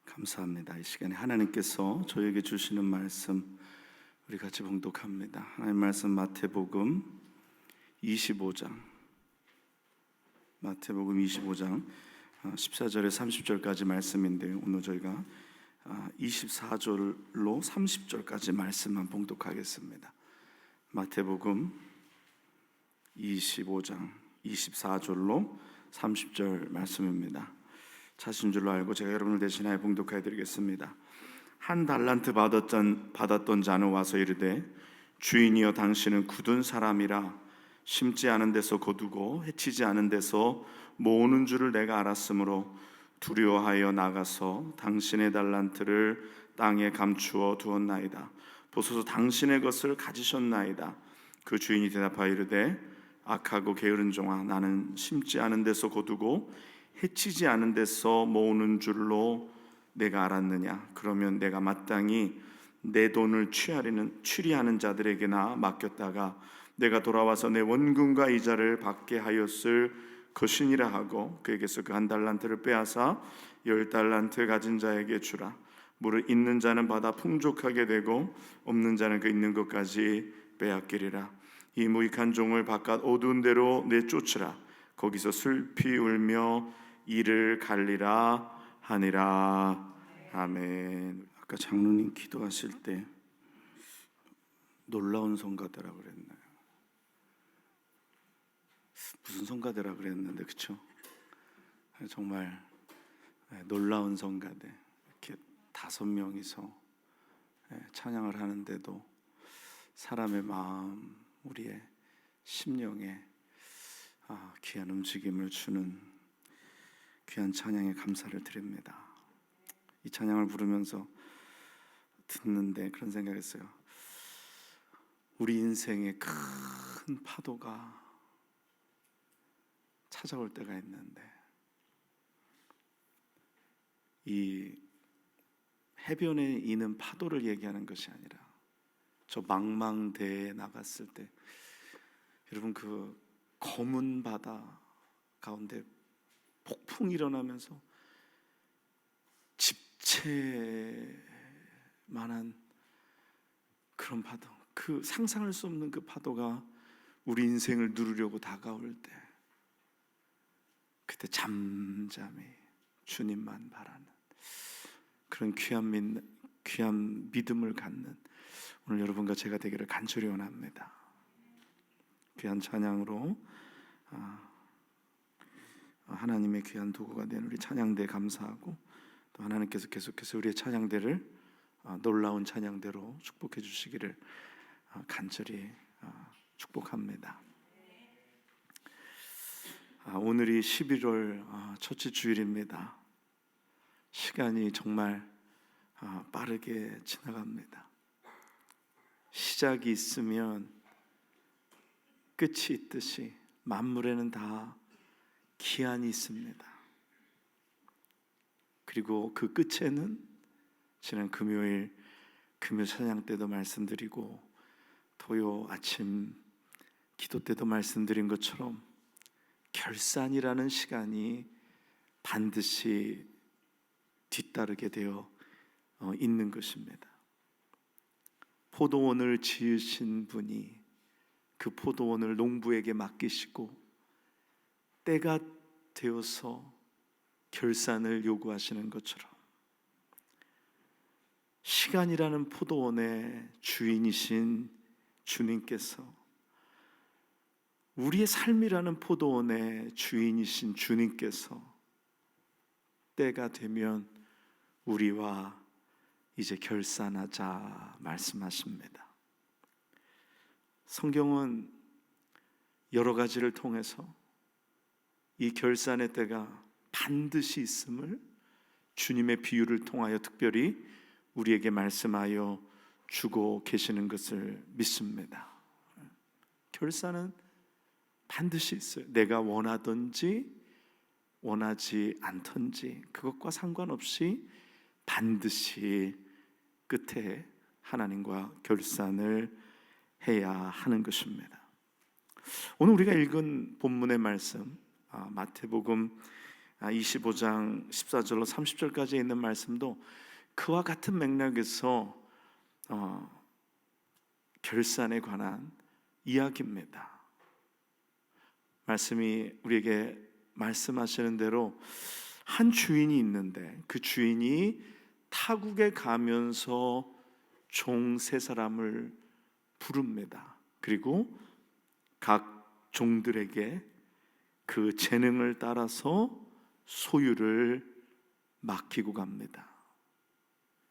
감사합니다. 이 시간에 하나님께서 저에게 주시는 말씀 우리 같이 봉독합니다. 하나님 말씀 마태복음 25장 14절에 30절까지 말씀인데 오늘 저희가 24절로 30절까지 말씀만 봉독하겠습니다. 마태복음 25장 24절로 30절 말씀입니다. 찾으신 줄로 알고 제가 여러분을 대신하여 봉독해 드리겠습니다. 한 달란트 받았던 자는 와서 이르되 주인이여 당신은 굳은 사람이라 심지 않은 데서 거두고 해치지 않은 데서 모으는 줄을 내가 알았으므로 두려워하여 나가서 당신의 달란트를 땅에 감추어 두었나이다. 보소서 당신의 것을 가지셨나이다. 그 주인이 대답하여 이르되 악하고 게으른 종아, 나는 심지 않은 데서 거두고 해치지 않은 데서 모으는 줄로 내가 알았느냐? 그러면 내가 마땅히 내 돈을 취리하는 자들에게나 맡겼다가 내가 돌아와서 내 원금과 이자를 받게 하였을 것이니라 하고 그에게서 그 한 달란트를 빼앗아 10달란트 가진 자에게 주라. 무릇 있는 자는 받아 풍족하게 되고 없는 자는 그 있는 것까지 빼앗기리라. 이 무익한 종을 바깥 어두운 데로 내쫓으라. 거기서 슬피 울며 이를 갈리라 하니라. 아멘. 아까 장로님 기도하실 때 놀라운 성가대라 그랬나요? 무슨 성가대라 그랬는데, 그쵸? 정말 놀라운 성가대. 이렇게 5명이서 찬양을 하는데도 사람의 마음, 우리의 심령에 귀한 움직임을 주는 귀한 찬양에 감사를 드립니다. 이 찬양을 부르면서 듣는데 그런 생각했어요. 우리 인생에 큰 파도가 찾아올 때가 있는데 이 해변에 있는 파도를 얘기하는 것이 아니라 저 망망대해에 나갔을 때 여러분 그 검은 바다 가운데 폭풍이 일어나면서 집채만한 그런 파도, 그 상상할 수 없는 그 파도가 우리 인생을 누르려고 다가올 때 그때 잠잠히 주님만 바라는 그런 귀한 믿음을 갖는 오늘 여러분과 제가 되기를 간절히 원합니다. 귀한 찬양으로 하나님의 귀한 도구가 된 우리 찬양대 감사하고 또 하나님께서 계속해서 우리의 찬양대를 놀라운 찬양대로 축복해 주시기를 간절히 축복합니다. 오늘이 11월 첫째 주일입니다. 시간이 정말 빠르게 지나갑니다. 시작이 있으면 끝이 있듯이 만물에는 다 기한이 있습니다. 그리고 그 끝에는 지난 금요일 금요 찬양 때도 말씀드리고 토요 아침 기도 때도 말씀드린 것처럼 결산이라는 시간이 반드시 뒤따르게 되어 있는 것입니다. 포도원을 지으신 분이 그 포도원을 농부에게 맡기시고 때가 되어서 결산을 요구하시는 것처럼 시간이라는 포도원의 주인이신 주님께서 우리의 삶이라는 포도원의 주인이신 주님께서 때가 되면 우리와 이제 결산하자 말씀하십니다. 성경은 여러 가지를 통해서 이 결산의 때가 반드시 있음을 주님의 비유를 통하여 특별히 우리에게 말씀하여 주고 계시는 것을 믿습니다. 결산은 반드시 있어요. 내가 원하든지 원하지 않든지 그것과 상관없이 반드시 끝에 하나님과 결산을 해야 하는 것입니다. 오늘 우리가 읽은 본문의 말씀 마태복음 25장 14절로 30절까지 있는 말씀도 그와 같은 맥락에서 결산에 관한 이야기입니다. 말씀이 우리에게 말씀하시는 대로 한 주인이 있는데 그 주인이 타국에 가면서 종 세 사람을 부릅니다. 그리고 각 종들에게 그 재능을 따라서 소유를 맡기고 갑니다.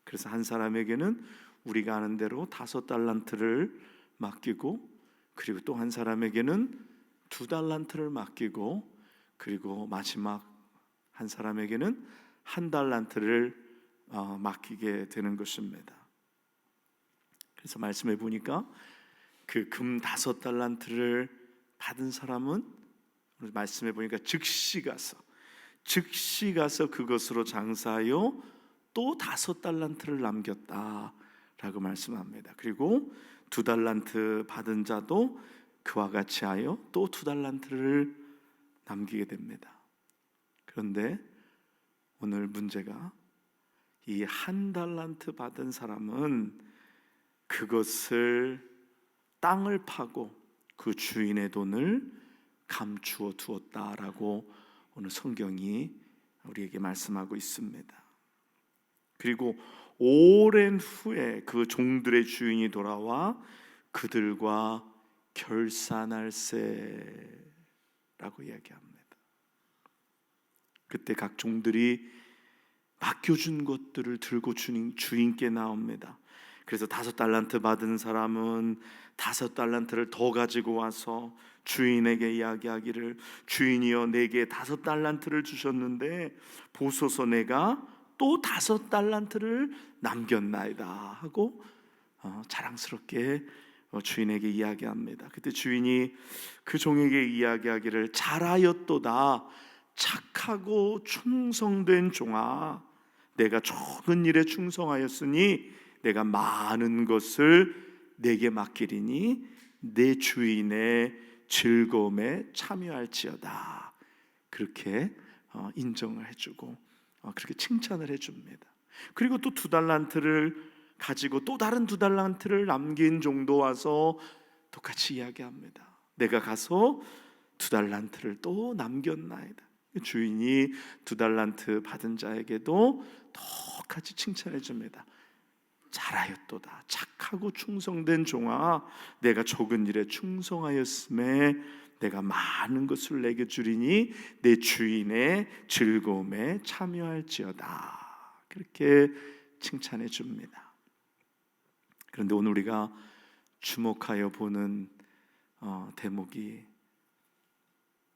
그래서 한 사람에게는 우리가 아는 대로 5달란트를 맡기고, 그리고 또 한 사람에게는 2달란트를 맡기고, 그리고 마지막 한 사람에게는 1달란트를 맡기게 되는 것입니다. 그래서 말씀해 보니까 그 금 5달란트를 받은 사람은 말씀해 보니까 즉시 가서 그것으로 장사하여 또 5달란트를 남겼다라고 말씀합니다. 그리고 2달란트 받은 자도 그와 같이 하여 또 2달란트를 남기게 됩니다. 그런데 오늘 문제가 이 1달란트 받은 사람은 그것을 땅을 파고 그 주인의 돈을 감추어 두었다라고 오늘 성경이 우리에게 말씀하고 있습니다. 그리고 오랜 후에 그 종들의 주인이 돌아와 그들과 결산할세라고 이야기합니다. 그때 각 종들이 맡겨준 것들을 들고 주인께 나옵니다. 그래서 5달란트 받은 사람은 5달란트를 더 가지고 와서 주인에게 이야기하기를, 주인이여 내게 5달란트를 주셨는데 보소서 내가 또 5달란트를 남겼나이다 하고 자랑스럽게 주인에게 이야기합니다. 그때 주인이 그 종에게 이야기하기를, 잘하였도다 착하고 충성된 종아, 내가 적은 일에 충성하였으니 내가 많은 것을 내게 맡기리니 내 주인의 즐거움에 참여할지어다. 그렇게 인정을 해주고 그렇게 칭찬을 해줍니다. 그리고 또 2달란트를 가지고 또 다른 2달란트를 남긴 종도 와서 똑같이 이야기합니다. 내가 가서 2달란트를 또 남겼나이다. 주인이 2달란트 받은 자에게도 똑같이 칭찬해 줍니다. 잘하였도다 착하고 충성된 종아, 내가 적은 일에 충성하였음에 내가 많은 것을 내게 주리니 내 주인의 즐거움에 참여할지어다. 그렇게 칭찬해 줍니다. 그런데 오늘 우리가 주목하여 보는 대목이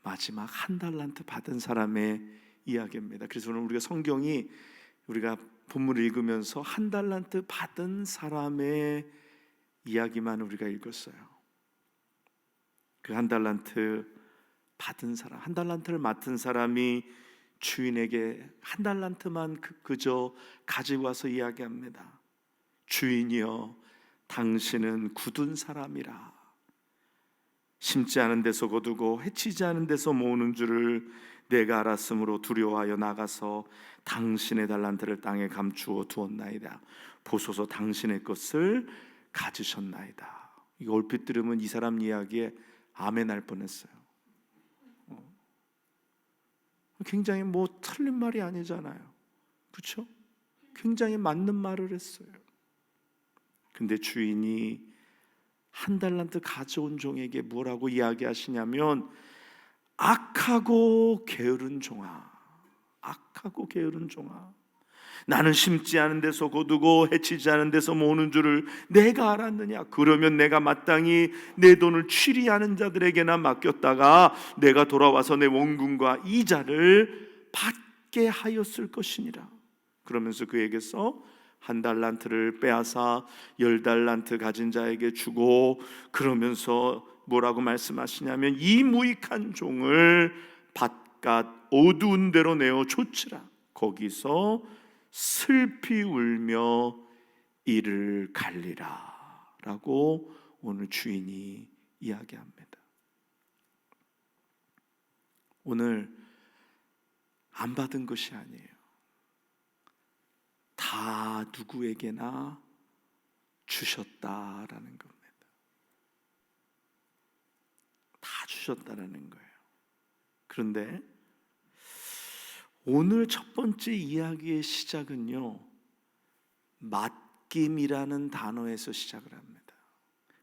마지막 1달란트 받은 사람의 이야기입니다. 그래서 오늘 우리가 성경이 우리가 본문을 읽으면서 1달란트 받은 사람의 이야기만 우리가 읽었어요. 그 1달란트 받은 사람, 1달란트를 맡은 사람이 주인에게 1달란트만 그저 가지고 와서 이야기합니다. 주인이여 당신은 굳은 사람이라, 심지 않은 데서 거두고 해치지 않은 데서 모으는 줄을 내가 알았으므로 두려워하여 나가서 당신의 달란트를 땅에 감추어 두었나이다. 보소서 당신의 것을 가지셨나이다. 이거 얼핏 들으면 이 사람 이야기에 아멘 할 뻔했어요. 굉장히 틀린 말이 아니잖아요. 그렇죠? 굉장히 맞는 말을 했어요. 근데 주인이 1달란트 가져온 종에게 뭐라고 이야기하시냐면, 악하고 게으른 종아, 악하고 게으른 종아, 나는 심지 않은 데서 거두고 해치지 않은 데서 모으는 줄을 내가 알았느냐? 그러면 내가 마땅히 내 돈을 취리하는 자들에게나 맡겼다가 내가 돌아와서 내 원금과 이자를 받게 하였을 것이니라. 그러면서 그에게서 1달란트를 빼앗아 10달란트 가진 자에게 주고, 그러면서 뭐라고 말씀하시냐면, 이 무익한 종을 바깥 어두운 데로 내어 쫓으라. 거기서 슬피 울며 이를 갈리라 라고 오늘 주인이 이야기합니다. 오늘 안 받은 것이 아니에요. 다 누구에게나 주셨다라는 겁니다. 다 주셨다라는 거예요. 그런데 오늘 첫 번째 이야기의 시작은요, 맡김이라는 단어에서 시작을 합니다.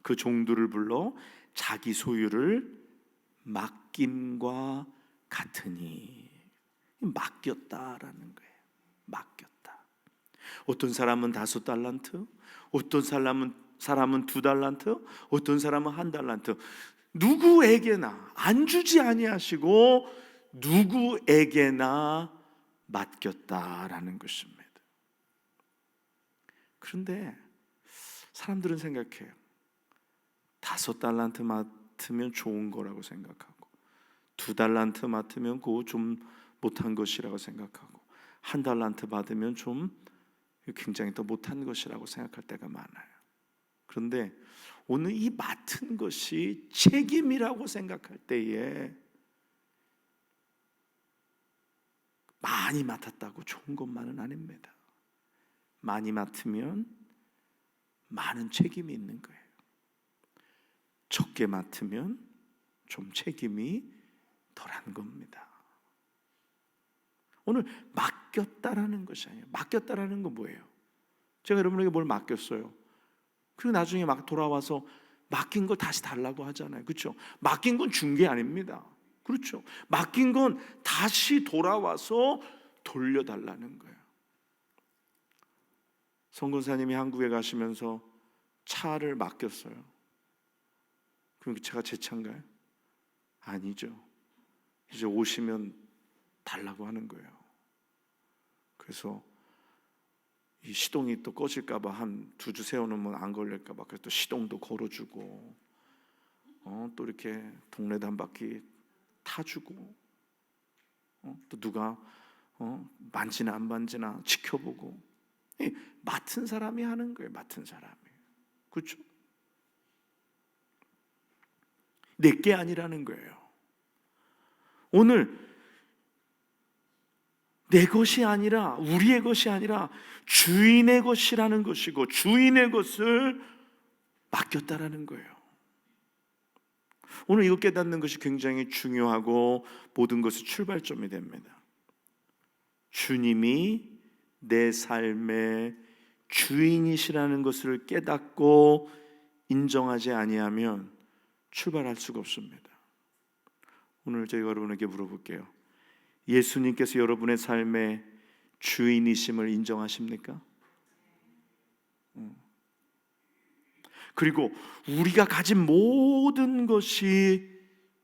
그 종들을 불러 자기 소유를 맡김과 같으니, 맡겼다라는 거예요. 맡겼다. 어떤 사람은 5달란트, 어떤 사람은 2달란트, 어떤 사람은 1달란트. 누구에게나 안 주지 아니하시고 누구에게나 맡겼다라는 것입니다. 그런데 사람들은 생각해요. 5달란트 맡으면 좋은 거라고 생각하고, 2달란트 맡으면 그거 좀 못한 것이라고 생각하고, 1달란트 받으면 좀 굉장히 더 못한 것이라고 생각할 때가 많아요. 그런데 오늘 이 맡은 것이 책임이라고 생각할 때에, 많이 맡았다고 좋은 것만은 아닙니다. 많이 맡으면 많은 책임이 있는 거예요. 적게 맡으면 좀 책임이 덜한 겁니다. 오늘 맡겼다라는 것이 아니에요. 맡겼다라는 건 뭐예요? 제가 여러분에게 뭘 맡겼어요. 그리고 나중에 막 돌아와서 맡긴 걸 다시 달라고 하잖아요. 그렇죠? 맡긴 건 준 게 아닙니다. 그렇죠? 맡긴 건 다시 돌아와서 돌려달라는 거예요. 선권사님이 한국에 가시면서 차를 맡겼어요. 그럼 그 차가 제 차인가요? 아니죠. 이제 오시면 달라고 하는 거예요. 그래서 이 시동이 또 꺼질까봐 한 2주 세워놓으면 안 걸릴까봐 그래서 또 시동도 걸어주고, 또 이렇게 동네도 한 바퀴 타주고, 또 누가 만지나 안 만지나 지켜보고. 맡은 사람이 하는 거예요. 맡은 사람이. 그렇죠? 내게 아니라는 거예요. 오늘 내 것이 아니라, 우리의 것이 아니라 주인의 것이라는 것이고, 주인의 것을 맡겼다라는 거예요. 오늘 이거 깨닫는 것이 굉장히 중요하고 모든 것의 출발점이 됩니다. 주님이 내 삶의 주인이시라는 것을 깨닫고 인정하지 아니하면 출발할 수가 없습니다. 오늘 제가 여러분에게 물어볼게요. 예수님께서 여러분의 삶의 주인이심을 인정하십니까? 그리고 우리가 가진 모든 것이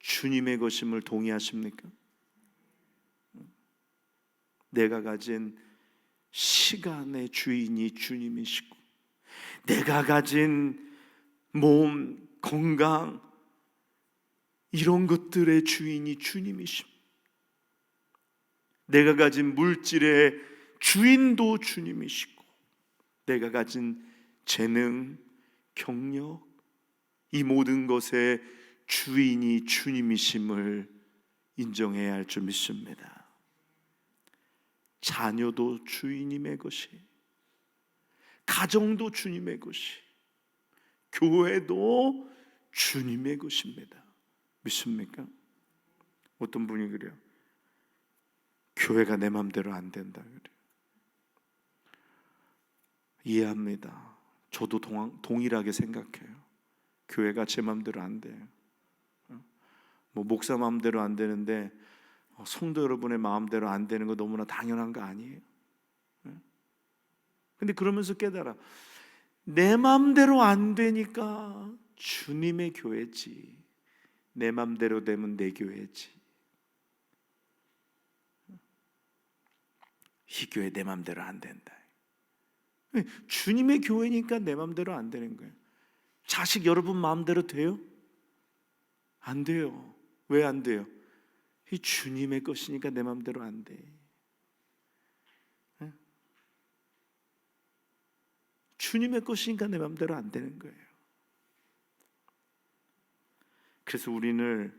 주님의 것임을 동의하십니까? 내가 가진 시간의 주인이 주님이시고, 내가 가진 몸, 건강, 이런 것들의 주인이 주님이십니다. 내가 가진 물질의 주인도 주님이시고, 내가 가진 재능, 경력, 이 모든 것의 주인이 주님이심을 인정해야 할 줄 믿습니다. 자녀도 주님의 것이, 가정도 주님의 것이, 교회도 주님의 것입니다. 믿습니까? 어떤 분이 그래요. 교회가 내 맘대로 안 된다 그래요. 이해합니다. 저도 동일하게 생각해요. 교회가 제 맘대로 안 돼요. 목사 마음대로 안 되는데 성도 여러분의 마음대로 안 되는 거 너무나 당연한 거 아니에요? 근데 그러면서 깨달아, 내 마음대로 안 되니까 주님의 교회지, 내 마음대로 되면 내 교회지. 이 교회 내 마음대로 안 된다. 주님의 교회니까 내 마음대로 안 되는 거예요. 자식 여러분 마음대로 돼요? 안 돼요. 왜 안 돼요? 이 주님의 것이니까 내 마음대로 안 돼. 주님의 것이니까 내 마음대로 안 되는 거예요. 그래서 우리는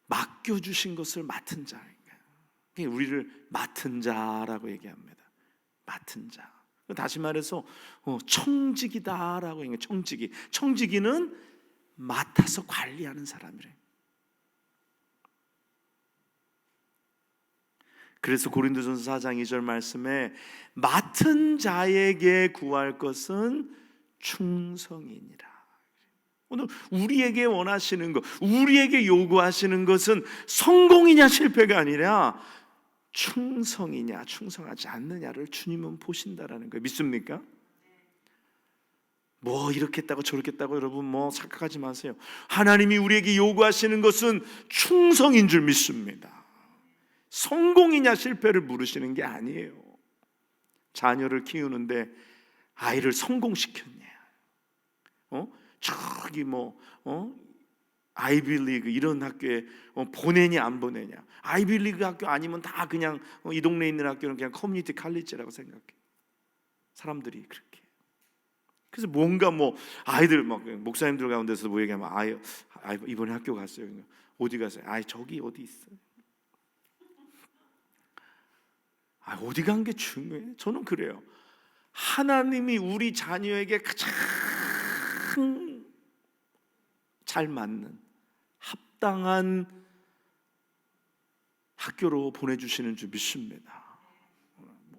맡겨주신 것을 맡은 자니까, 우리를 맡은 자라고 얘기합니다. 맡은 자. 다시 말해서 청지기다라고 얘기해요. 청지기는 맡아서 관리하는 사람이래. 그래서 고린도전서 4장 2절 말씀에 맡은 자에게 구할 것은 충성이니라. 오늘 우리에게 원하시는 것, 우리에게 요구하시는 것은 성공이냐 실패가 아니라 충성이냐 충성하지 않느냐를 주님은 보신다라는 거예요. 믿습니까? 뭐 이렇게 했다고 저렇게 했다고 여러분 뭐 착각하지 마세요. 하나님이 우리에게 요구하시는 것은 충성인 줄 믿습니다. 성공이냐 실패를 물으시는 게 아니에요. 자녀를 키우는데 아이를 성공시켰냐, 저기 아이비리그 이런 학교에 보내냐 안 보내냐. 아이비리그 학교 아니면 다 그냥 이 동네에 있는 학교는 그냥 커뮤니티 칼리지라고 생각해. 사람들이 그렇게. 그래서 뭔가 아이들 목사님들 가운데서 얘기하면 아이 이번에 학교 갔어요. 어디 갔어요? 저기 어디 있어요. 어디 간 게 중요해? 저는 그래요. 하나님이 우리 자녀에게 가장 잘 맞는 합당한 학교로 보내주시는 줄 믿습니다.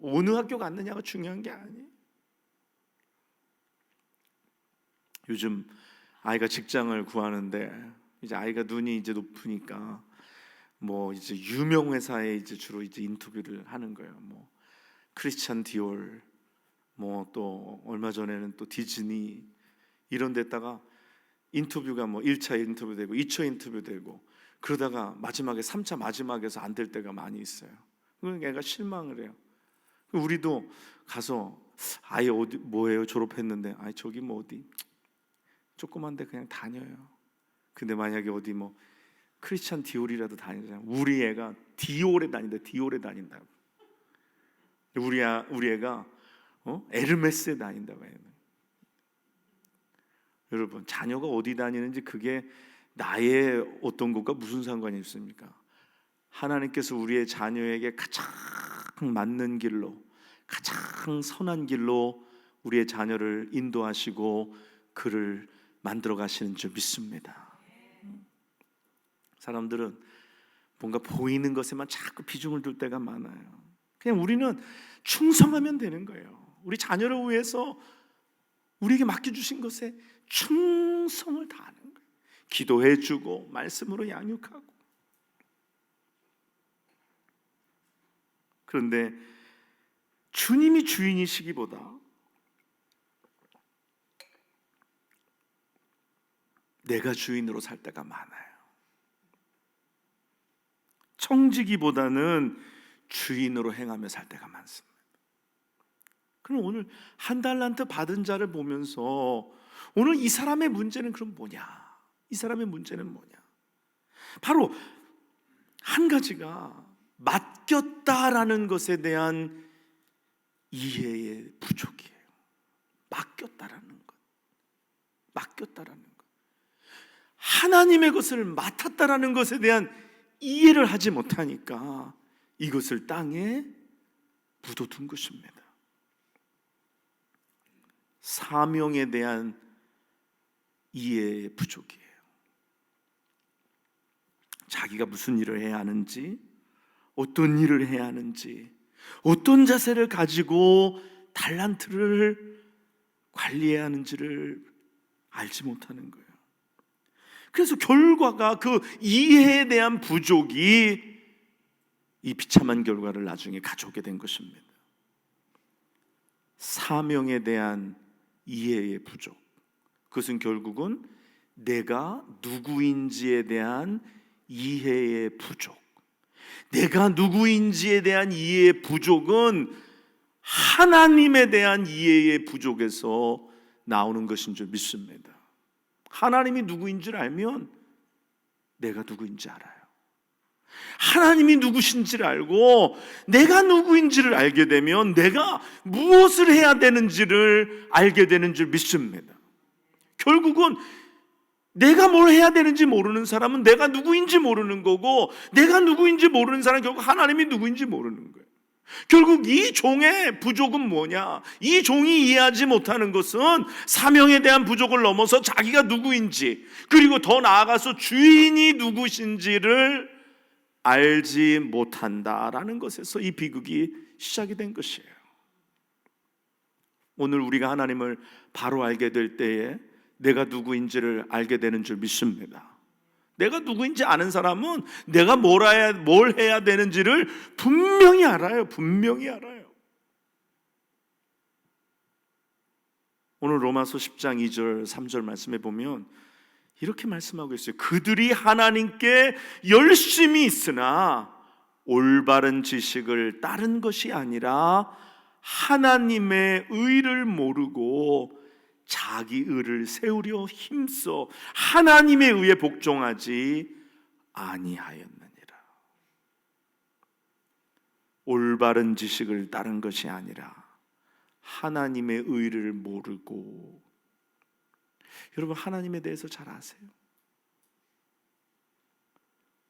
어느 학교 갔느냐가 중요한 게 아니에요. 요즘 아이가 직장을 구하는데 이제 아이가 눈이 이제 높으니까 이제 유명 회사에 이제 주로 이제 인터뷰를 하는 거예요. 크리스찬 디올, 또 얼마 전에는 또 디즈니 이런 데다가 인터뷰가 1차 인터뷰 되고 2차 인터뷰 되고 그러다가 마지막에 3차 마지막에서 안 될 때가 많이 있어요. 그러니까 애가 실망을 해요. 우리도 가서 아이 어디 뭐예요? 졸업했는데 저기 어디 조그만데 그냥 다녀요. 근데 만약에 어디 크리스찬 디올이라도 다니잖아요. 우리 애가 디올에 다닌다고. 우리 애가 에르메스에 다닌다고 해요. 여러분, 자녀가 어디 다니는지 그게 나의 어떤 것과 무슨 상관이 있습니까? 하나님께서 우리의 자녀에게 가장 맞는 길로, 가장 선한 길로 우리의 자녀를 인도하시고 그를 만들어 가시는 줄 믿습니다. 사람들은 뭔가 보이는 것에만 자꾸 비중을 둘 때가 많아요. 그냥 우리는 충성하면 되는 거예요. 우리 자녀를 위해서 우리에게 맡겨주신 것에 충성을 다하는 거예요. 기도해주고 말씀으로 양육하고. 그런데 주님이 주인이시기보다 내가 주인으로 살 때가 많아요. 청지기보다는 주인으로 행하며 살 때가 많습니다. 그럼 오늘 한 달란트 받은 자를 보면서 오늘 이 사람의 문제는 그럼 뭐냐? 이 사람의 문제는 뭐냐? 바로 한 가지가 맡겼다라는 것에 대한 이해의 부족이에요. 맡겼다라는 것. 하나님의 것을 맡았다라는 것에 대한 이해를 하지 못하니까 이것을 땅에 묻어둔 것입니다. 사명에 대한 이해의 부족이에요. 자기가 무슨 일을 해야 하는지, 어떤 일을 해야 하는지, 어떤 자세를 가지고 달란트를 관리해야 하는지를 알지 못하는 거예요. 그래서 결과가 그 이해에 대한 부족이 이 비참한 결과를 나중에 가져오게 된 것입니다. 사명에 대한 이해의 부족, 그것은 결국은 내가 누구인지에 대한 이해의 부족, 내가 누구인지에 대한 이해의 부족은 하나님에 대한 이해의 부족에서 나오는 것인 줄 믿습니다. 하나님이 누구인 줄 알면 내가 누구인지 알아요. 하나님이 누구신지를 알고 내가 누구인지를 알게 되면 내가 무엇을 해야 되는지를 알게 되는 줄 믿습니다. 결국은 내가 뭘 해야 되는지 모르는 사람은 내가 누구인지 모르는 거고, 내가 누구인지 모르는 사람은 결국 하나님이 누구인지 모르는 거예요. 결국 이 종의 부족은 뭐냐? 이 종이 이해하지 못하는 것은 사명에 대한 부족을 넘어서 자기가 누구인지, 그리고 더 나아가서 주인이 누구신지를 알지 못한다라는 것에서 이 비극이 시작이 된 것이에요. 오늘 우리가 하나님을 바로 알게 될 때에 내가 누구인지를 알게 되는 줄 믿습니다. 내가 누구인지 아는 사람은 내가 뭘 해야 되는지를 분명히 알아요. 분명히 알아요. 오늘 로마서 10장 2절 3절 말씀에 보면 이렇게 말씀하고 있어요. 그들이 하나님께 열심히 있으나 올바른 지식을 따른 것이 아니라 하나님의 의를 모르고 자기 의를 세우려 힘써 하나님의 의에 복종하지 아니하였느니라. 올바른 지식을 따른 것이 아니라 하나님의 의를 모르고. 여러분, 하나님에 대해서 잘 아세요?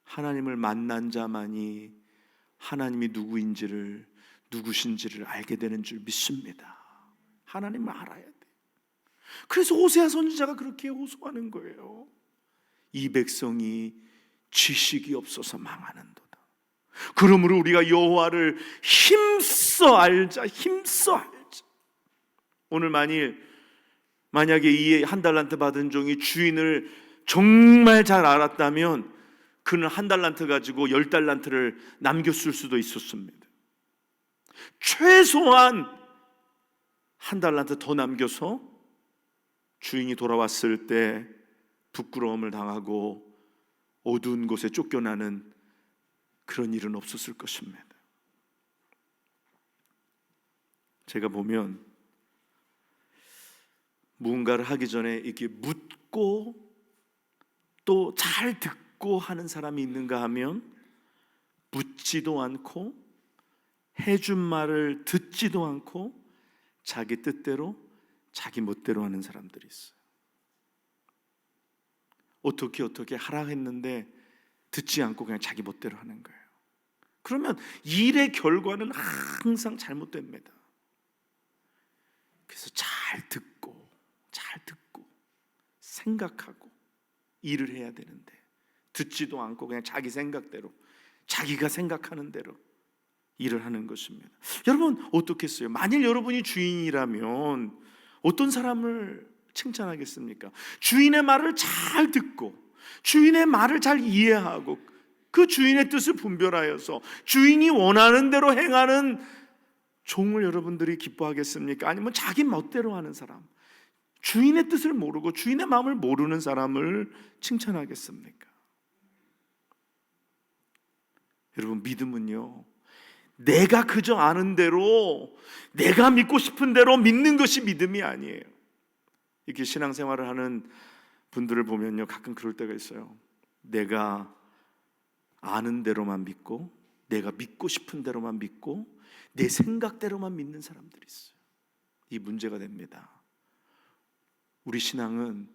하나님을 만난 자만이 하나님이 누구신지를 알게 되는 줄 믿습니다. 하나님을 알아야 돼. 그래서 호세아 선지자가 그렇게 호소하는 거예요. 이 백성이 지식이 없어서 망하는도다. 그러므로 우리가 여호와를 힘써 알자. 힘써 알자. 오늘 만약에 이 한 달란트 받은 종이 주인을 정말 잘 알았다면 그는 한 달란트 가지고 10달란트를 남겼을 수도 있었습니다. 최소한 한 달란트 더 남겨서 주인이 돌아왔을 때 부끄러움을 당하고 어두운 곳에 쫓겨나는 그런 일은 없었을 것입니다. 제가 보면 무언가를 하기 전에 이렇게 묻고 또 잘 듣고 하는 사람이 있는가 하면 묻지도 않고 해준 말을 듣지도 않고 자기 뜻대로 자기 멋대로 하는 사람들이 있어요. 어떻게 하라 했는데 듣지 않고 그냥 자기 멋대로 하는 거예요. 그러면 일의 결과는 항상 잘못됩니다. 그래서 잘 듣고 생각하고 일을 해야 되는데 듣지도 않고 그냥 자기 생각대로 자기가 생각하는 대로 일을 하는 것입니다. 여러분 어떻겠어요? 만일 여러분이 주인이라면 어떤 사람을 칭찬하겠습니까? 주인의 말을 잘 듣고 주인의 말을 잘 이해하고 그 주인의 뜻을 분별하여서 주인이 원하는 대로 행하는 종을 여러분들이 기뻐하겠습니까? 아니면 자기 멋대로 하는 사람, 주인의 뜻을 모르고 주인의 마음을 모르는 사람을 칭찬하겠습니까? 여러분, 믿음은요, 내가 그저 아는 대로, 내가 믿고 싶은 대로 믿는 것이 믿음이 아니에요. 이렇게 신앙생활을 하는 분들을 보면요, 가끔 그럴 때가 있어요. 내가 아는 대로만 믿고, 내가 믿고 싶은 대로만 믿고, 내 생각대로만 믿는 사람들이 있어요. 이 문제가 됩니다. 우리 신앙은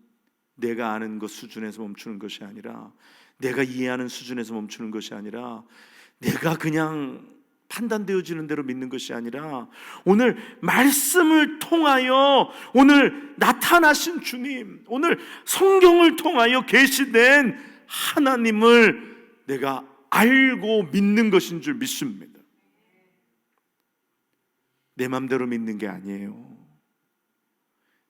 내가 아는 것 수준에서 멈추는 것이 아니라, 내가 이해하는 수준에서 멈추는 것이 아니라, 내가 그냥 판단되어지는 대로 믿는 것이 아니라, 오늘 말씀을 통하여 오늘 나타나신 주님, 오늘 성경을 통하여 계시된 하나님을 내가 알고 믿는 것인 줄 믿습니다. 내 맘대로 믿는 게 아니에요.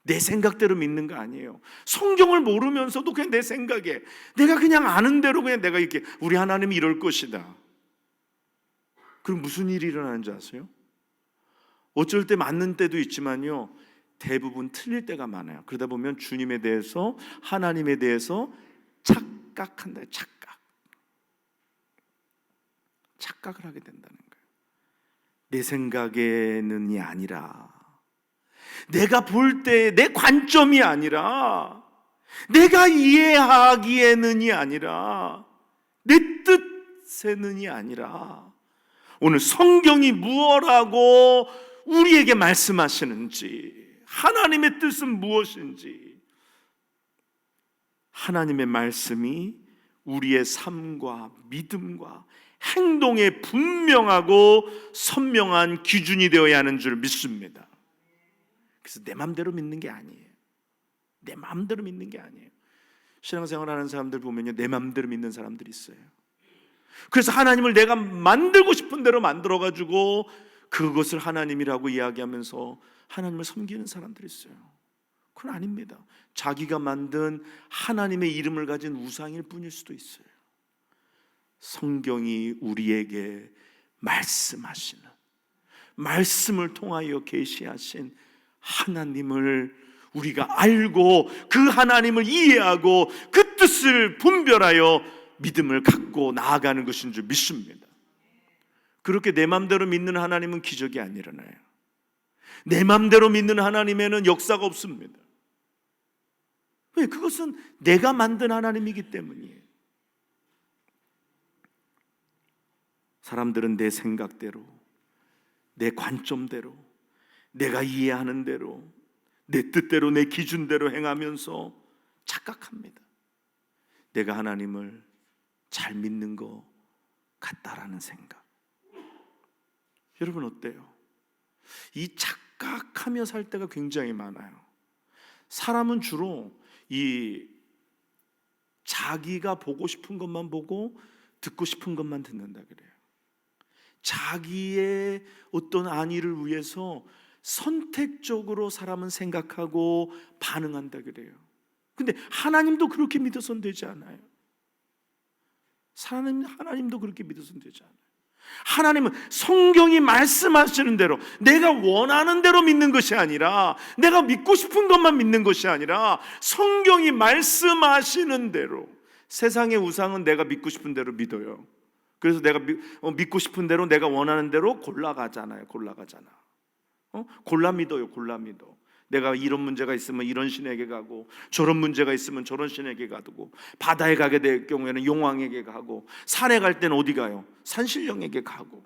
내 생각대로 믿는 거 아니에요. 성경을 모르면서도 그냥 내 생각에, 내가 그냥 아는 대로 그냥 내가 이렇게, 우리 하나님이 이럴 것이다. 그럼 무슨 일이 일어나는 줄 아세요? 어쩔 때 맞는 때도 있지만요, 대부분 틀릴 때가 많아요. 그러다 보면 주님에 대해서, 하나님에 대해서 착각한다. 착각을 하게 된다는 거예요. 내 생각에는이 아니라, 내가 볼 때 내 관점이 아니라, 내가 이해하기에는이 아니라, 내 뜻에는이 아니라, 오늘 성경이 무엇라고 우리에게 말씀하시는지, 하나님의 뜻은 무엇인지, 하나님의 말씀이 우리의 삶과 믿음과 행동에 분명하고 선명한 기준이 되어야 하는 줄 믿습니다. 그래서 내 마음대로 믿는 게 아니에요. 내 마음대로 믿는 게 아니에요. 신앙생활 하는 사람들 보면요, 내 마음대로 믿는 사람들이 있어요. 그래서 하나님을 내가 만들고 싶은 대로 만들어가지고 그것을 하나님이라고 이야기하면서 하나님을 섬기는 사람들이 있어요. 그건 아닙니다. 자기가 만든 하나님의 이름을 가진 우상일 뿐일 수도 있어요. 성경이 우리에게 말씀하시는, 말씀을 통하여 계시하신 하나님을 우리가 알고 그 하나님을 이해하고 그 뜻을 분별하여 믿음을 갖고 나아가는 것인 줄 믿습니다. 그렇게 내 맘대로 믿는 하나님은 기적이 안 일어나요. 내 맘대로 믿는 하나님에는 역사가 없습니다. 왜? 그것은 내가 만든 하나님이기 때문이에요. 사람들은 내 생각대로, 내 관점대로, 내가 이해하는 대로, 내 뜻대로, 내 기준대로 행하면서 착각합니다. 내가 하나님을 잘 믿는 것 같다라는 생각. 여러분 어때요? 이 착각하며 살 때가 굉장히 많아요. 사람은 주로 이 자기가 보고 싶은 것만 보고 듣고 싶은 것만 듣는다 그래요. 자기의 어떤 안위를 위해서 선택적으로 사람은 생각하고 반응한다 그래요. 근데 하나님도 그렇게 믿어서는 되지 않아요. 하나님도 그렇게 믿어서는 되지 않아요. 하나님은 성경이 말씀하시는 대로, 내가 원하는 대로 믿는 것이 아니라, 내가 믿고 싶은 것만 믿는 것이 아니라 성경이 말씀하시는 대로. 세상의 우상은 내가 믿고 싶은 대로 믿어요. 그래서 내가 믿고 싶은 대로, 내가 원하는 대로 골라가잖아. 골라 믿어요. 골라 믿어. 내가 이런 문제가 있으면 이런 신에게 가고, 저런 문제가 있으면 저런 신에게 가고, 바다에 가게 될 경우에는 용왕에게 가고, 산에 갈 때는 어디 가요? 산신령에게 가고.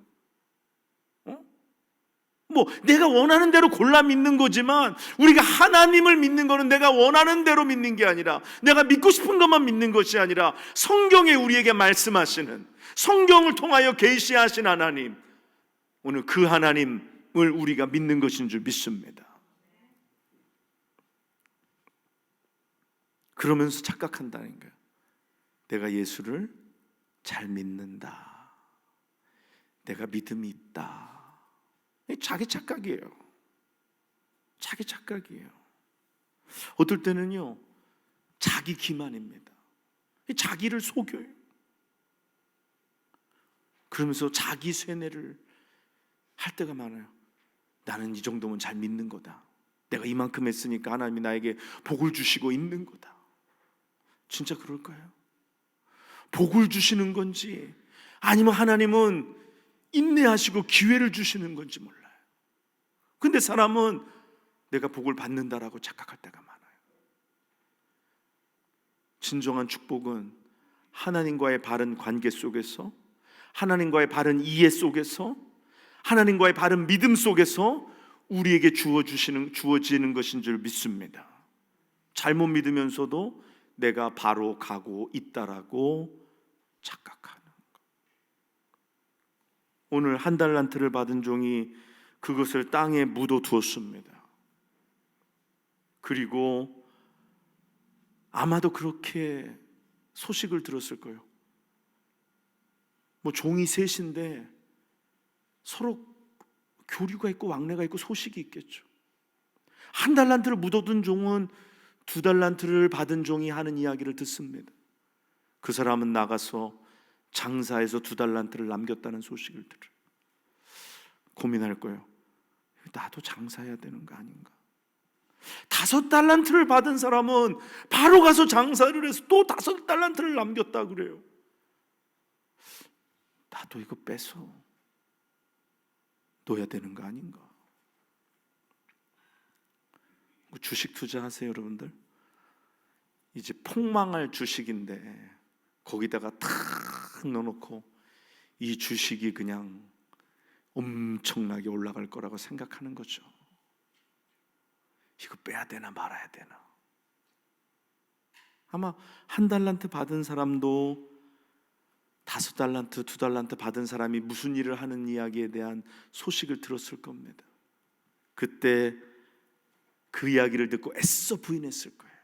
내가 원하는 대로 골라 믿는 거지만, 우리가 하나님을 믿는 거는 내가 원하는 대로 믿는 게 아니라, 내가 믿고 싶은 것만 믿는 것이 아니라, 성경에 우리에게 말씀하시는, 성경을 통하여 계시하신 하나님, 오늘 그 하나님을 우리가 믿는 것인 줄 믿습니다. 그러면서 착각한다는 거예요. 내가 예수를 잘 믿는다, 내가 믿음이 있다. 자기 착각이에요. 자기 착각이에요. 어떨 때는요, 자기 기만입니다. 자기를 속여요. 그러면서 자기 쇠뇌를 할 때가 많아요. 나는 이 정도면 잘 믿는 거다. 내가 이만큼 했으니까 하나님이 나에게 복을 주시고 있는 거다. 진짜 그럴까요? 복을 주시는 건지, 아니면 하나님은 인내하시고 기회를 주시는 건지 몰라요. 근데 사람은 내가 복을 받는다라고 착각할 때가 많아요. 진정한 축복은 하나님과의 바른 관계 속에서, 하나님과의 바른 이해 속에서, 하나님과의 바른 믿음 속에서 우리에게 주어지는 것인 줄 믿습니다. 잘못 믿으면서도 내가 바로 가고 있다라고 착각하는 것. 오늘 한 달란트를 받은 종이 그것을 땅에 묻어두었습니다. 그리고 아마도 그렇게 소식을 들었을 거예요. 종이 셋인데 서로 교류가 있고 왕래가 있고 소식이 있겠죠. 한 달란트를 묻어둔 종은 두 달란트를 받은 종이 하는 이야기를 듣습니다. 그 사람은 나가서 장사해서 두 달란트를 남겼다는 소식을 들어요. 고민할 거예요. 나도 장사해야 되는 거 아닌가? 5달란트를 받은 사람은 바로 가서 장사를 해서 또 5달란트를 남겼다 그래요. 나도 이거 빼서 놓아야 되는 거 아닌가? 주식 투자하세요, 여러분들. 이제 폭망할 주식인데 거기다가 탁 넣어놓고 이 주식이 그냥 엄청나게 올라갈 거라고 생각하는 거죠. 이거 빼야 되나 말아야 되나? 아마 1달란트 받은 사람도 5달란트, 2달란트 받은 사람이 무슨 일을 하는 이야기에 대한 소식을 들었을 겁니다. 그때 그 이야기를 듣고 애써 부인했을 거예요.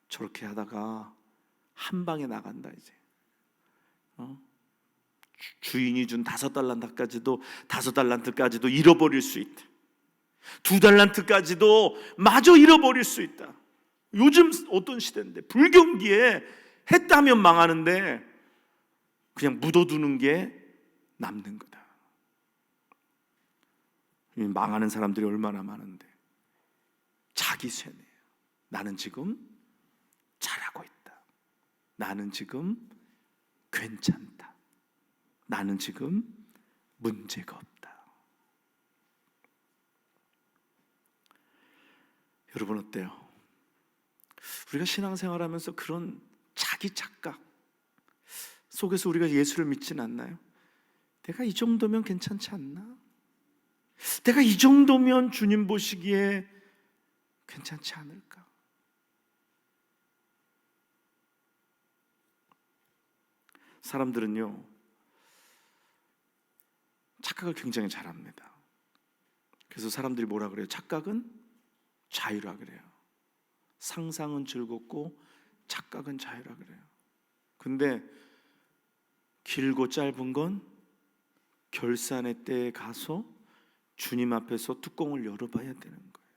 저렇게 하다가 한 방에 나간다 이제. 주인이 준 5달란트까지도 잃어버릴 수 있다. 2달란트까지도 마저 잃어버릴 수 있다. 요즘 어떤 시대인데, 불경기에 했다면 망하는데 그냥 묻어두는 게 남는 거다. 망하는 사람들이 얼마나 많은데, 자기 쇠뇌. 나는 지금 잘하고 있다. 나는 지금 괜찮다. 나는 지금 문제가 없다. 여러분 어때요? 우리가 신앙생활하면서 그런 자기 착각 속에서 우리가 예수를 믿진 않나요? 내가 이 정도면 괜찮지 않나? 내가 이 정도면 주님 보시기에 괜찮지 않을까? 사람들은요, 착각을 굉장히 잘합니다. 그래서 사람들이 뭐라 그래요? 착각은 자유라 그래요. 상상은 즐겁고 착각은 자유라 그래요. 근데 길고 짧은 건 결산의 때에 가서 주님 앞에서 뚜껑을 열어봐야 되는 거예요.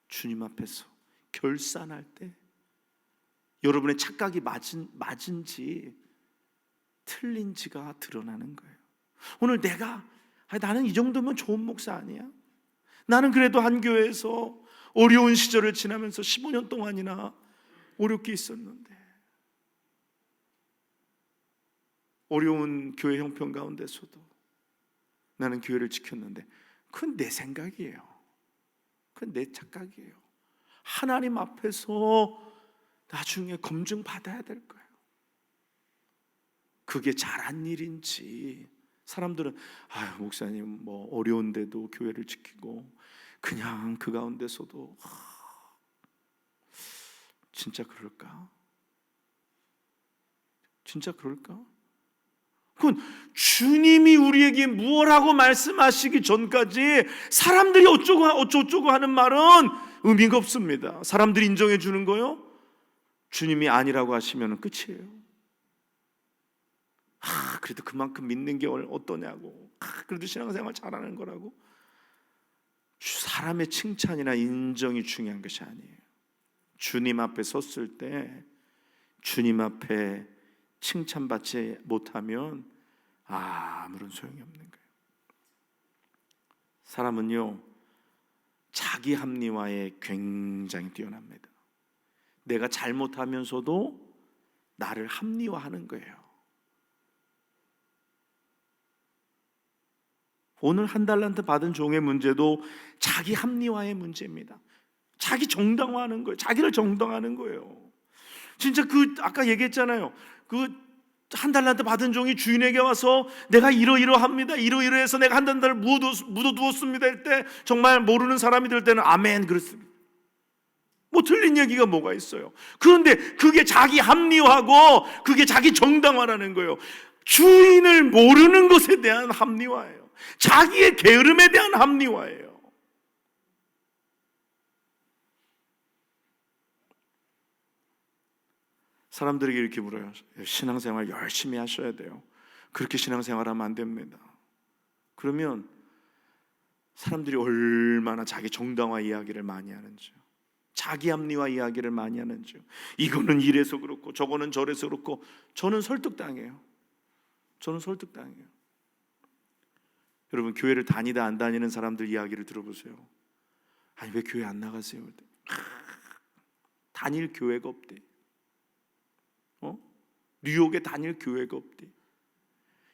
주님 앞에서 결산할 때 여러분의 착각이 맞은지 틀린지가 드러나는 거예요. 오늘 나는 이 정도면 좋은 목사 아니야? 나는 그래도 한 교회에서 어려운 시절을 지나면서 15년 동안이나 어렵게 있었는데, 어려운 교회 형편 가운데서도 나는 교회를 지켰는데, 그건 내 생각이에요. 그건 내 착각이에요. 하나님 앞에서 나중에 검증 받아야 될 거예요. 그게 잘한 일인지. 사람들은 목사님 뭐 어려운데도 교회를 지키고 그냥 그 가운데서도 진짜 그럴까? 진짜 그럴까? 그건 주님이 우리에게 무엇라고 말씀하시기 전까지 사람들이 어쩌고 하는 말은 의미가 없습니다. 사람들이 인정해 주는 거요, 주님이 아니라고 하시면 끝이에요. 그래도 그만큼 믿는 게 어떠냐고, 그래도 신앙생활 잘하는 거라고. 사람의 칭찬이나 인정이 중요한 것이 아니에요. 주님 앞에 섰을 때 주님 앞에 칭찬받지 못하면 아무런 소용이 없는 거예요. 사람은요, 자기 합리화에 굉장히 뛰어납니다. 내가 잘못하면서도 나를 합리화하는 거예요. 오늘 1달란트 받은 종의 문제도 자기 합리화의 문제입니다. 자기 정당화하는 거예요. 자기를 정당화하는 거예요. 진짜 아까 얘기했잖아요. 1달란트 받은 종이 주인에게 와서 내가 이러이러합니다, 이러이러해서 내가 1달란트를 묻어두었습니다 할 때, 정말 모르는 사람이 될 때는 아멘 그렇습니다. 뭐 틀린 얘기가 뭐가 있어요. 그런데 그게 자기 합리화고 그게 자기 정당화라는 거예요. 주인을 모르는 것에 대한 합리화예요. 자기의 게으름에 대한 합리화예요. 사람들에게 이렇게 물어요. 신앙생활 열심히 하셔야 돼요. 그렇게 신앙생활하면 안 됩니다. 그러면 사람들이 얼마나 자기 정당화 이야기를 많이 하는지, 자기 합리화 이야기를 많이 하는지, 이거는 이래서 그렇고 저거는 저래서 그렇고. 저는 설득당해요. 여러분, 교회를 다니다 안 다니는 사람들 이야기를 들어보세요. 아니 왜 교회 안 나가세요? 다닐 교회가 없대. 뉴욕에 다닐 교회가 없대.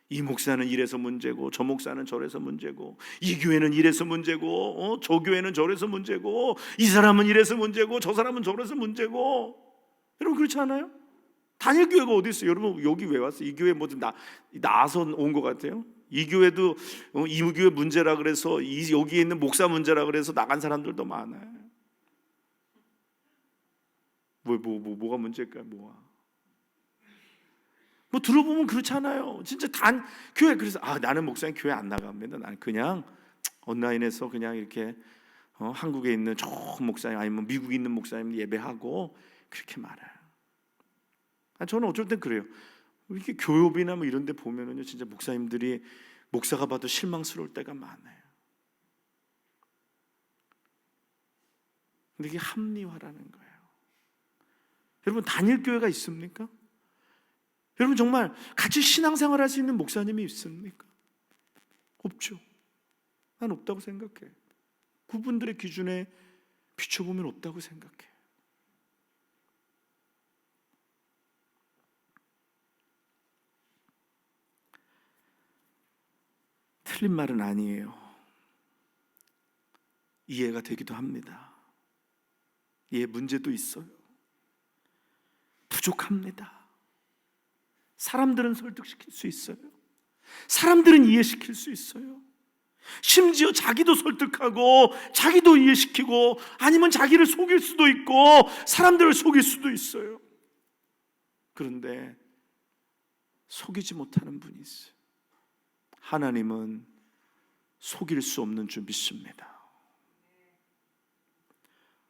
이 목사는 이래서 문제고 저 목사는 저래서 문제고, 이 교회는 이래서 문제고 저 교회는 저래서 문제고, 이 사람은 이래서 문제고 저 사람은 저래서 문제고. 여러분 그렇지 않아요? 다닐 교회가 어디 있어요? 여러분 여기 왜 왔어요? 이 교회 뭐든 나와서 온 것 같아요? 이 교회도 이 교회 문제라 그래서 여기에 있는 목사 문제라 그래서 나간 사람들도 많아요. 뭐가 문제일까요? 뭐 들어보면 그렇잖아요. 진짜 교회, 그래서 나는 목사님 교회 안 나갑니다. 나는 그냥 온라인에서 그냥 이렇게 한국에 있는 좋은 목사님 아니면 미국에 있는 목사님 예배하고 그렇게 말해요. 저는 어쩔 땐 그래요. 이렇게 교협이나 뭐 이런 데 보면은요, 진짜 목사님들이 목사가 봐도 실망스러울 때가 많아요. 근데 이게 합리화라는 거예요. 여러분, 단일 교회가 있습니까? 여러분, 정말 같이 신앙생활 할 수 있는 목사님이 있습니까? 없죠. 난 없다고 생각해. 그분들의 기준에 비춰보면 없다고 생각해. 틀린 말은 아니에요. 이해가 되기도 합니다. 문제도 있어요. 부족합니다. 사람들은 설득시킬 수 있어요. 사람들은 이해시킬 수 있어요. 심지어 자기도 설득하고 자기도 이해시키고, 아니면 자기를 속일 수도 있고 사람들을 속일 수도 있어요. 그런데 속이지 못하는 분이 있어요. 하나님은 속일 수 없는 줄 믿습니다.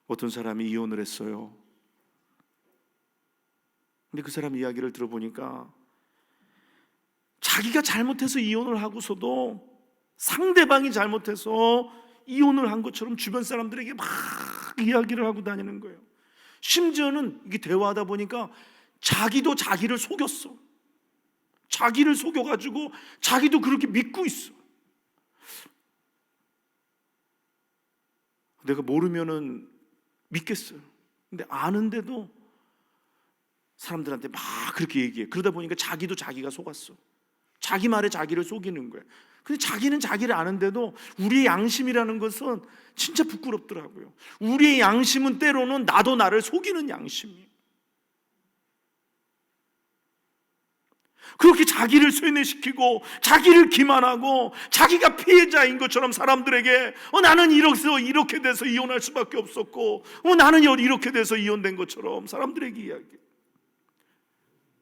어떤 사람이 이혼을 했어요. 근데 그 사람 이야기를 들어보니까 자기가 잘못해서 이혼을 하고서도 상대방이 잘못해서 이혼을 한 것처럼 주변 사람들에게 막 이야기를 하고 다니는 거예요. 심지어는 이게 대화하다 보니까 자기도 자기를 속였어. 자기를 속여가지고 자기도 그렇게 믿고 있어. 내가 모르면은 믿겠어요. 근데 아는데도 사람들한테 막 그렇게 얘기해. 그러다 보니까 자기도 자기가 속았어. 자기 말에 자기를 속이는 거예요. 근데 자기는 자기를 아는데도 우리의 양심이라는 것은 진짜 부끄럽더라고요. 우리의 양심은 때로는 나도 나를 속이는 양심이에요. 그렇게 자기를 쇠뇌시키고 자기를 기만하고 자기가 피해자인 것처럼 사람들에게 나는 이렇게 돼서 이혼할 수밖에 없었고 나는 이렇게 돼서 이혼된 것처럼 사람들에게 이야기해.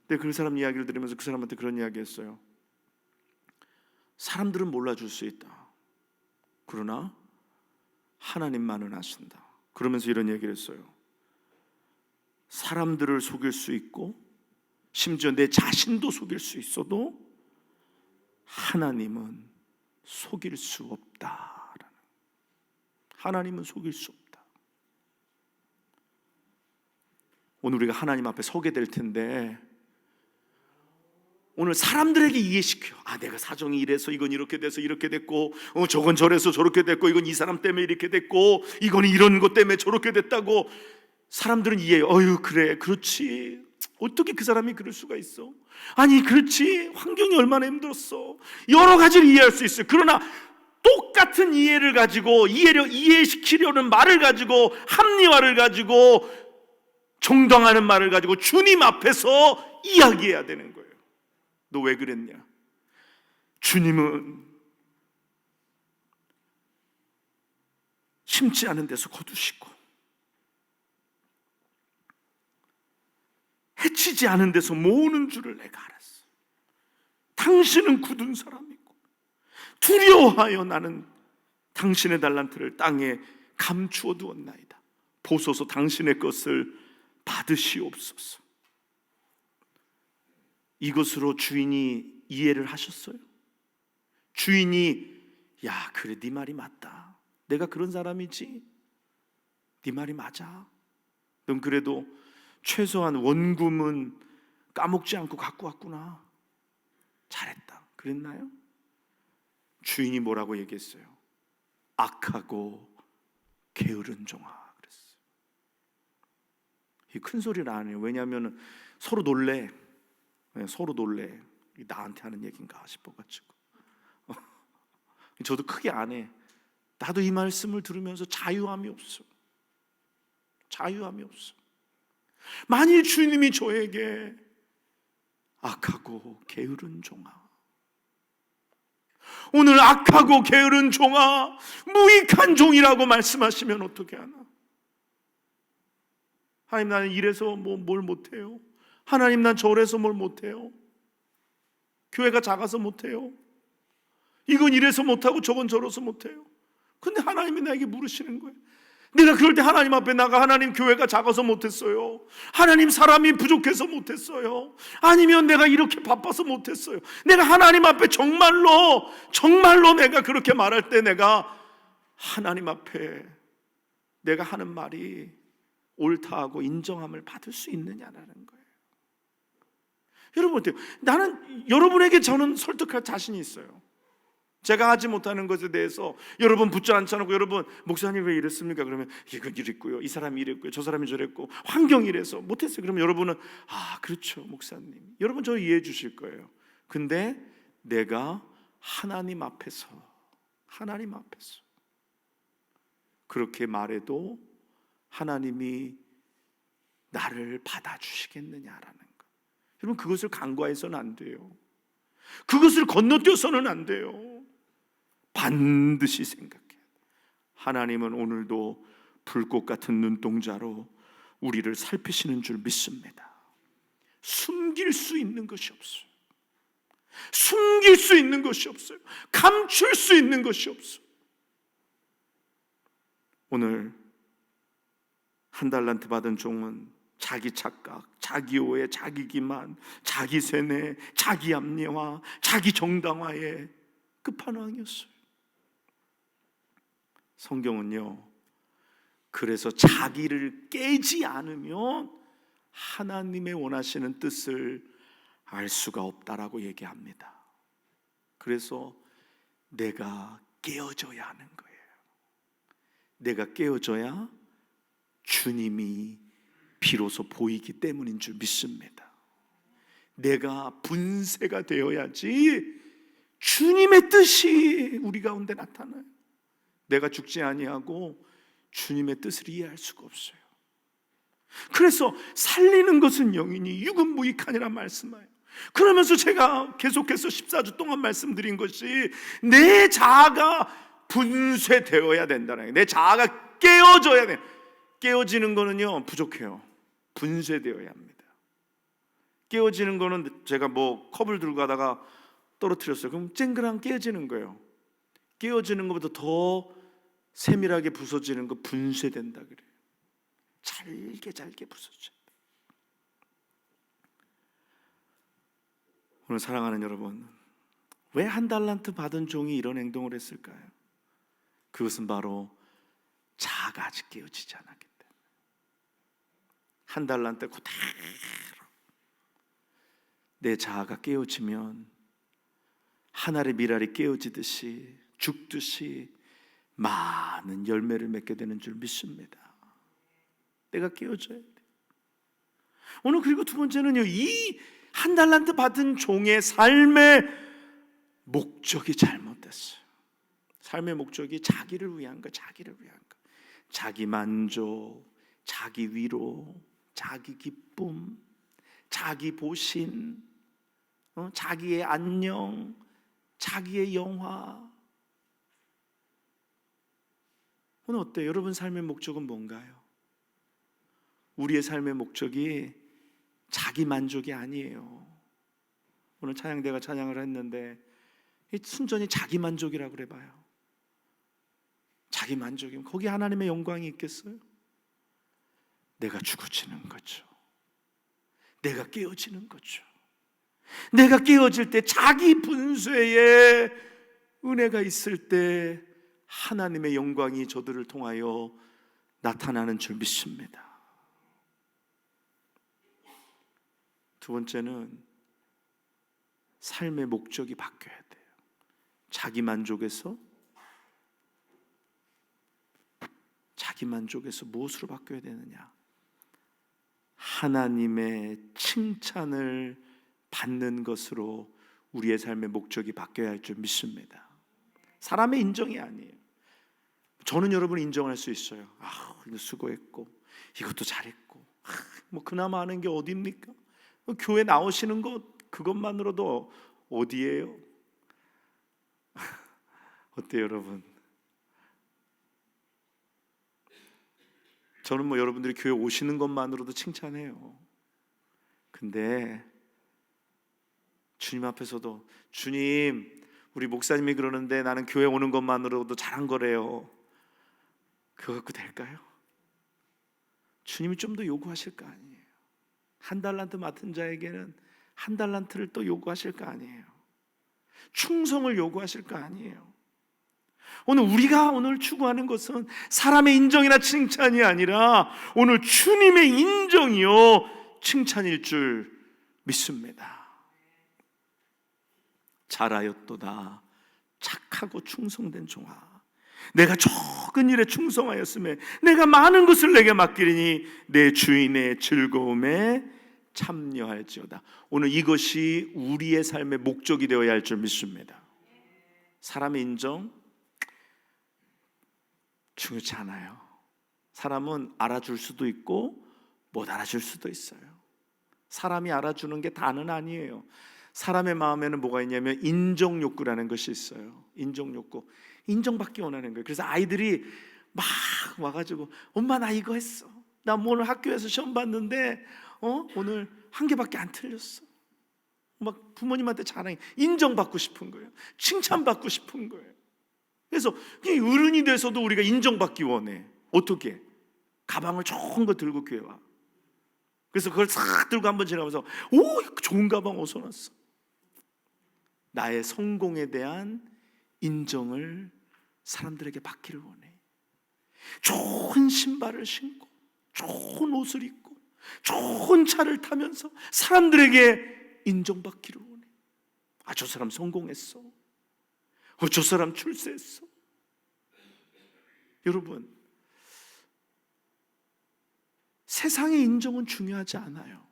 근데 그 사람 이야기를 들으면서 그 사람한테 그런 이야기 했어요. 사람들은 몰라줄 수 있다. 그러나 하나님만은 아신다. 그러면서 이런 얘기를 했어요. 사람들을 속일 수 있고 심지어 내 자신도 속일 수 있어도 하나님은 속일 수 없다. 하나님은 속일 수 없다. 오늘 우리가 하나님 앞에 서게 될 텐데, 오늘 사람들에게 이해시켜. 내가 사정이 이래서 이건 이렇게 돼서 이렇게 됐고, 저건 저래서 저렇게 됐고, 이건 이 사람 때문에 이렇게 됐고, 이건 이런 것 때문에 저렇게 됐다고 사람들은 이해해요. 그래, 그렇지. 어떻게 그 사람이 그럴 수가 있어? 그렇지. 환경이 얼마나 힘들었어. 여러 가지를 이해할 수 있어요. 그러나 똑같은 이해를 가지고 이해시키려는 말을 가지고 합리화를 가지고 정당하는 말을 가지고 주님 앞에서 이야기해야 되는 거예요. 너 왜 그랬냐? 주님은 심지 않은 데서 거두시고 해치지 않은 데서 모으는 줄을 내가 알았어. 당신은 굳은 사람이고 두려워하여 나는 당신의 달란트를 땅에 감추어 두었나이다. 보소서 당신의 것을 받으시옵소서. 이것으로 주인이 이해를 하셨어요? 주인이 그래, 네 말이 맞다. 내가 그런 사람이지. 네 말이 맞아. 넌 그래도 최소한 원금은 까먹지 않고 갖고 왔구나. 잘했다. 그랬나요? 주인이 뭐라고 얘기했어요? 악하고 게으른 종아 그랬어요. 이 큰 소리를 안 해요. 왜냐하면 서로 놀래. 서로 놀래. 나한테 하는 얘기인가 싶어가지고 저도 크게 안 해. 나도 이 말씀을 들으면서 자유함이 없어. 자유함이 없어. 만일 주님이 저에게 악하고 게으른 종아, 오늘 악하고 게으른 종아, 무익한 종이라고 말씀하시면 어떻게 하나? 하나님, 나는 이래서 뭘 못해요. 하나님, 난 저래서 뭘 못해요. 교회가 작아서 못해요. 이건 이래서 못하고 저건 저래서 못해요. 근데 하나님이 나에게 물으시는 거예요. 내가 그럴 때 하나님 앞에 나가, 하나님, 교회가 작아서 못했어요. 하나님, 사람이 부족해서 못했어요. 아니면 내가 이렇게 바빠서 못했어요. 내가 하나님 앞에 정말로 내가 그렇게 말할 때 내가 하나님 앞에 내가 하는 말이 옳다하고 인정함을 받을 수 있느냐라는 거예요. 여러분 어때요? 나는 여러분에게 저는 설득할 자신이 있어요. 제가 하지 못하는 것에 대해서 여러분 붙지 않잖아요. 여러분, 목사님 왜 이랬습니까? 그러면 이건 이랬고요, 이 사람이 이랬고요, 저 사람이 저랬고, 환경이 이래서 못했어요. 그러면 여러분은 그렇죠 목사님, 여러분 저 이해해 주실 거예요. 근데 내가 하나님 앞에서 그렇게 말해도 하나님이 나를 받아주시겠느냐라는 거. 여러분, 그것을 간과해서는 안 돼요. 그것을 건너뛰어서는 안 돼요. 반드시 생각해요. 하나님은 오늘도 불꽃 같은 눈동자로 우리를 살피시는 줄 믿습니다. 숨길 수 있는 것이 없어요. 숨길 수 있는 것이 없어요. 감출 수 있는 것이 없어요. 오늘 한 달란트 받은 종은 자기 착각, 자기 오해, 자기 기만, 자기 세뇌, 자기 합리화, 자기 정당화의 끝판왕이었어요. 성경은요, 그래서 자기를 깨지 않으면 하나님의 원하시는 뜻을 알 수가 없다라고 얘기합니다. 그래서 내가 깨어져야 하는 거예요. 내가 깨어져야 주님이 비로소 보이기 때문인 줄 믿습니다. 내가 분쇄가 되어야지 주님의 뜻이 우리 가운데 나타나요. 내가 죽지 아니하고 주님의 뜻을 이해할 수가 없어요. 그래서 살리는 것은 영이니 육은 무익하니라 말씀하여요. 그러면서 제가 계속해서 14주 동안 말씀드린 것이 내 자아가 분쇄되어야 된다는 거예요. 내 자아가 깨어져야 돼요. 깨어지는 거는요 부족해요. 분쇄되어야 합니다. 깨어지는 거는 제가 컵을 들고 가다가 떨어뜨렸어요. 그럼 쨍그랑 깨어지는 거예요. 깨어지는 것보다 더 세밀하게 부서지는 거 분쇄된다 그래요. 잘게 부서져요. 오늘 사랑하는 여러분, 왜 한 달란트 받은 종이 이런 행동을 했을까요? 그것은 바로 자아가 아직 깨어지지 않았기 때문에. 한 달란트 그대로 내 자아가 깨어지면 한 알의 밀알이 깨어지듯이 죽듯이 많은 열매를 맺게 되는 줄 믿습니다. 내가 깨어져야 돼. 오늘 그리고 두 번째는요, 이 한 달란트 받은 종의 삶의 목적이 잘못됐어요. 삶의 목적이 자기를 위한 거, 자기 만족, 자기 위로, 자기 기쁨, 자기 보신, 자기의 안녕, 자기의 영화. 오늘 어때요? 여러분 삶의 목적은 뭔가요? 우리의 삶의 목적이 자기 만족이 아니에요. 오늘 찬양대가 찬양을 했는데 순전히 자기 만족이라고 그래봐요. 자기 만족이면 거기 하나님의 영광이 있겠어요? 내가 죽어지는 거죠. 내가 깨어지는 거죠. 내가 깨어질 때, 자기 분쇄에 은혜가 있을 때 하나님의 영광이 저들을 통하여 나타나는 줄 믿습니다. 두 번째는 삶의 목적이 바뀌어야 돼요. 자기 만족에서 무엇으로 바뀌어야 되느냐? 하나님의 칭찬을 받는 것으로 우리의 삶의 목적이 바뀌어야 할 줄 믿습니다. 사람의 인정이 아니에요. 저는 여러분 인정할 수 있어요. 이거 수고했고 이것도 잘했고 그나마 하는 게 어디입니까? 교회 나오시는 것 그것만으로도 어디예요? 어때요 여러분? 저는 뭐 여러분들이 교회 오시는 것만으로도 칭찬해요. 근데 주님 앞에서도, 주님, 우리 목사님이 그러는데 나는 교회 오는 것만으로도 잘한 거래요. 그거 갖고 될까요? 주님이 좀 더 요구하실 거 아니에요. 한 달란트 맡은 자에게는 한 달란트를 또 요구하실 거 아니에요. 충성을 요구하실 거 아니에요. 우리가 오늘 추구하는 것은 사람의 인정이나 칭찬이 아니라 오늘 주님의 인정이요 칭찬일 줄 믿습니다. 잘하였도다 착하고 충성된 종아, 내가 적은 일에 충성하였음에 내가 많은 것을 내게 맡기리니 내 주인의 즐거움에 참여할지어다. 오늘 이것이 우리의 삶의 목적이 되어야 할 줄 믿습니다. 사람의 인정 중요치 않아요. 사람은 알아줄 수도 있고 못 알아줄 수도 있어요. 사람이 알아주는 게 다는 아니에요. 사람의 마음에는 뭐가 있냐면 인정욕구라는 것이 있어요. 인정욕구, 인정받기 원하는 거예요. 그래서 아이들이 막 와가지고 엄마 나 이거 했어, 나 오늘 학교에서 시험 봤는데 오늘 한 개밖에 안 틀렸어. 막 부모님한테 자랑해. 인정받고 싶은 거예요. 칭찬받고 싶은 거예요. 그래서 어른이 돼서도 우리가 인정받기 원해. 어떻게? 가방을 좋은 거 들고 교회 와. 그래서 그걸 싹 들고 한번 지나가면서 오, 좋은 가방 어디서 났어? 나의 성공에 대한 인정을 사람들에게 받기를 원해. 좋은 신발을 신고 좋은 옷을 입고 좋은 차를 타면서 사람들에게 인정받기를 원해. 아, 저 사람 성공했어. 저 사람 출세했어. 여러분, 세상의 인정은 중요하지 않아요.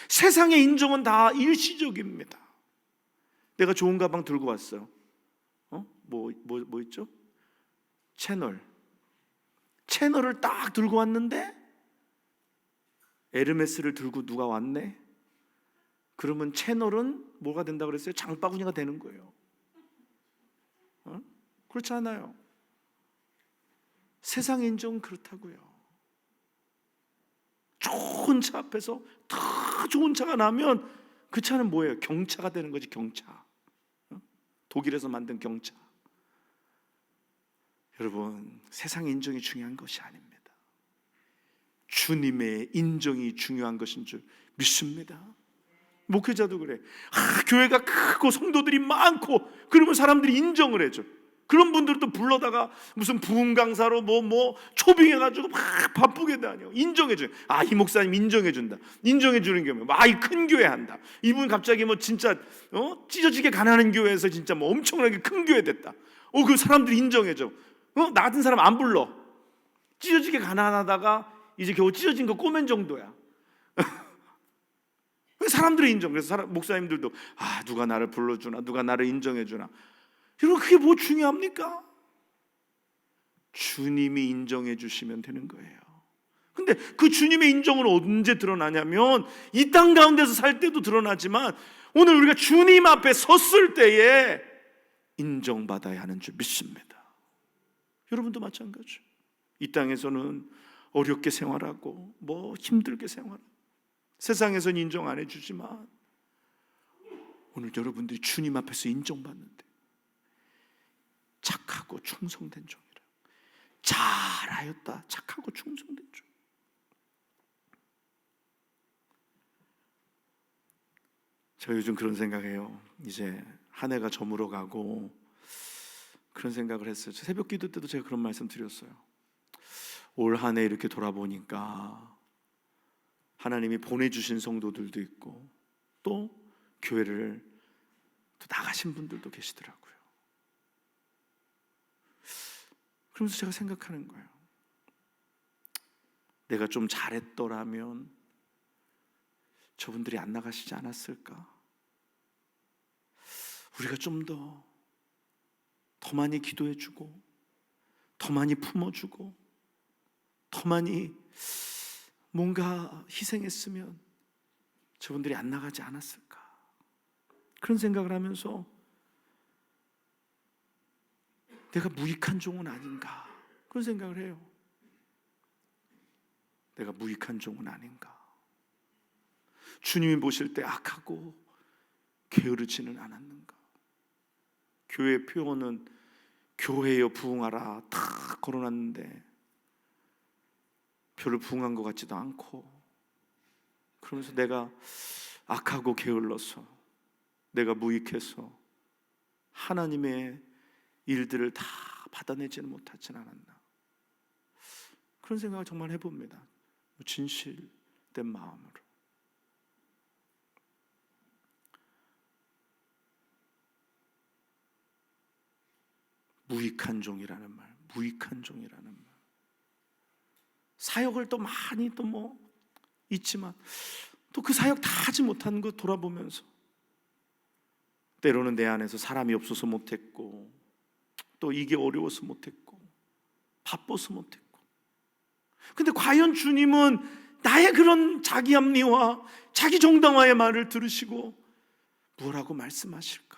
세상의 인정은 다 일시적입니다. 내가 좋은 가방 들고 왔어요. 뭐 있죠? 채널을 딱 들고 왔는데 에르메스를 들고 누가 왔네? 그러면 채널은 뭐가 된다고 그랬어요? 장바구니가 되는 거예요. 그렇지 않아요. 세상의 인정은 그렇다고요. 좋은 차 앞에서 더 좋은 차가 나면 그 차는 뭐예요? 경차가 되는 거지. 경차. 독일에서 만든 경차. 여러분, 세상의 인정이 중요한 것이 아닙니다. 주님의 인정이 중요한 것인 줄 믿습니다. 목회자도 그래. 교회가 크고 성도들이 많고 그러면 사람들이 인정을 해줘. 그런 분들도 불러다가 무슨 부흥 강사로 뭐 초빙해가지고 막 바쁘게 다녀. 인정해줘요. 이 목사님 인정해준다. 인정해주는 게 뭐야? 이 큰 교회 한다. 이분 갑자기 뭐 진짜 찢어지게 가난한 교회에서 진짜 뭐 엄청나게 큰 교회 됐다. 그 사람들이 인정해줘. 나 같은 사람 안 불러. 찢어지게 가난하다가 이제 겨우 찢어진 거 꼬맨 정도야. 사람들의 인정. 그래서 목사님들도 누가 나를 불러주나, 누가 나를 인정해주나. 여러분, 그게 뭐 중요합니까? 주님이 인정해 주시면 되는 거예요. 근데 그 주님의 인정은 언제 드러나냐면 이 땅 가운데서 살 때도 드러나지만 오늘 우리가 주님 앞에 섰을 때에 인정받아야 하는 줄 믿습니다. 여러분도 마찬가지. 이 땅에서는 어렵게 생활하고 힘들게 생활하고 세상에서는 인정 안 해주지만 오늘 여러분들이 주님 앞에서 인정받는데 착하고 충성된 종이라. 잘하였다 착하고 충성된 종. 제가 요즘 그런 생각해요. 이제 한 해가 저물어 가고 그런 생각을 했어요. 새벽 기도 때도 제가 그런 말씀 드렸어요. 올 한 해 이렇게 돌아보니까 하나님이 보내주신 성도들도 있고 또 교회를 또 나가신 분들도 계시더라고요. 그러면서 제가 생각하는 거예요. 내가 좀 잘했더라면 저분들이 안 나가시지 않았을까? 우리가 좀 더 많이 기도해주고 더 많이 품어주고 더 많이 뭔가 희생했으면 저분들이 안 나가지 않았을까? 그런 생각을 하면서 내가 무익한 종은 아닌가 그런 생각을 해요. 내가 무익한 종은 아닌가? 주님이 보실 때 악하고 게으르지는 않았는가? 교회 표어는 교회여 부흥하라 다 걸어놨는데 별로 부흥한 것 같지도 않고, 그러면서 내가 악하고 게을러서, 내가 무익해서 하나님의 일들을 다 받아내지는 못하진 않았나? 그런 생각을 정말 해봅니다. 진실된 마음으로. 무익한 종이라는 말, 무익한 종이라는 말. 사역을 또 많이 또 뭐 있지만 또 그 사역 다 하지 못한 거 돌아보면서 때로는 내 안에서 사람이 없어서 못했고, 또 이게 어려워서 못했고, 바빠서 못했고. 근데 과연 주님은 나의 그런 자기 합리화, 자기 정당화의 말을 들으시고 뭐라고 말씀하실까?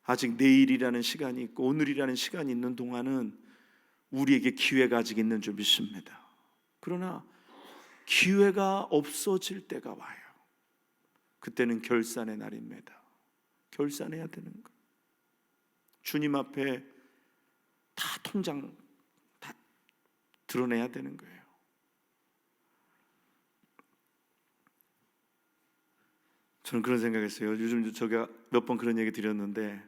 아직 내일이라는 시간이 있고 오늘이라는 시간이 있는 동안은 우리에게 기회가 아직 있는 줄 믿습니다. 그러나 기회가 없어질 때가 와요. 그때는 결산의 날입니다. 결산해야 되는 거. 주님 앞에 다 통장 다 드러내야 되는 거예요. 저는 그런 생각했어요. 요즘 제가 몇 번 그런 얘기 드렸는데,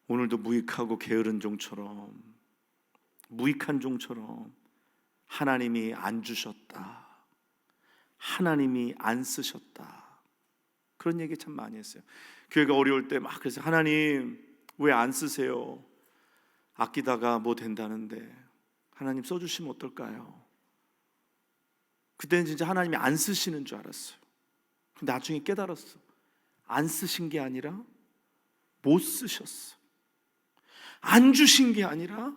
오늘도 무익하고 게으른 종처럼, 무익한 종처럼 하나님이 안 주셨다, 하나님이 안 쓰셨다, 그런 얘기 참 많이 했어요. 교회가 어려울 때 막 그래서 하나님 왜 안 쓰세요? 아끼다가 뭐 된다는데 하나님 써주시면 어떨까요? 그때는 진짜 하나님이 안 쓰시는 줄 알았어요. 근데 나중에 깨달았어. 안 쓰신 게 아니라 못 쓰셨어. 안 주신 게 아니라